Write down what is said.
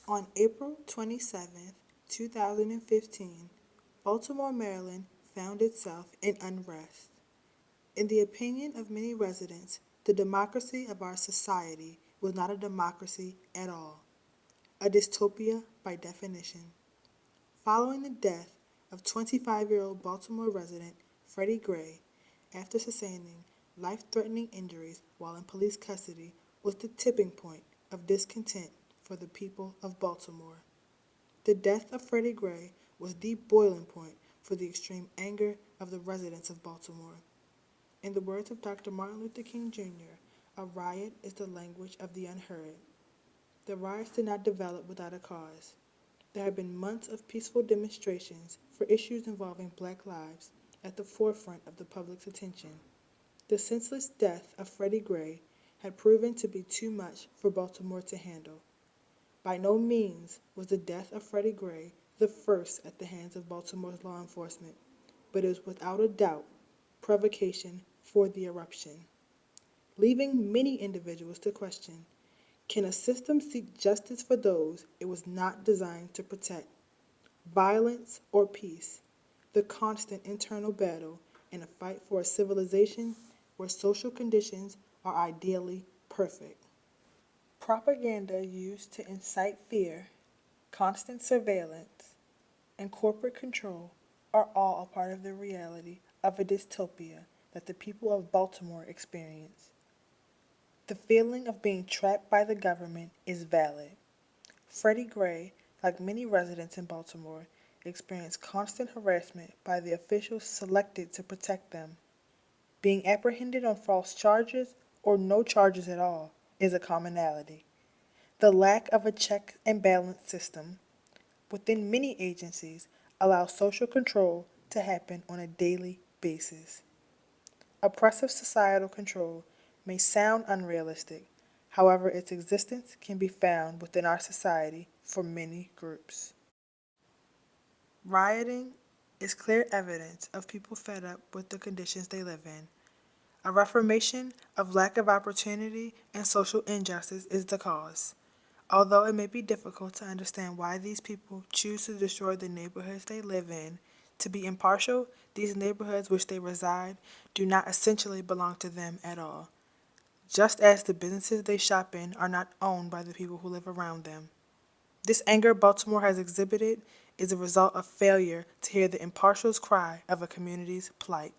On April 27, 2015, Baltimore, Maryland found itself in unrest. In the opinion of many residents, the democracy of our society was not a democracy at all, a dystopia by definition. Following the death of 25-year-old Baltimore resident Freddie Gray after sustaining life-threatening injuries while in police custody was the tipping point of discontent for the people of Baltimore. The death of Freddie Gray was the boiling point for the extreme anger of the residents of Baltimore. In the words of Dr. Martin Luther King Jr., a riot is the language of the unheard. The riots did not develop without a cause. There have been months of peaceful demonstrations for issues involving Black lives at the forefront of the public's attention. The senseless death of Freddie Gray had proven to be too much for Baltimore to handle. By no means was the death of Freddie Gray the first at the hands of Baltimore's law enforcement, but it was without a doubt provocation for the eruption, leaving many individuals to question, can a system seek justice for those it was not designed to protect? Violence or peace? The constant internal battle in a fight for a civilization where social conditions are ideally perfect. Propaganda used to incite fear, constant surveillance, and corporate control are all a part of the reality of a dystopia that the people of Baltimore experience. The feeling of being trapped by the government is valid. Freddie Gray, like many residents in Baltimore, experienced constant harassment by the officials selected to protect them. Being apprehended on false charges or no charges at all is a commonality. The lack of a check and balance system within many agencies allows social control to happen on a daily basis. Oppressive societal control may sound unrealistic, however, its existence can be found within our society for many groups. Rioting is clear evidence of people fed up with the conditions they live in. A reformation of lack of opportunity and social injustice is the cause. Although it may be difficult to understand why these people choose to destroy the neighborhoods they live in, to be impartial, these neighborhoods which they reside do not essentially belong to them at all, just as the businesses they shop in are not owned by the people who live around them. This anger Baltimore has exhibited is a result of failure to hear the impartial's cry of a community's plight.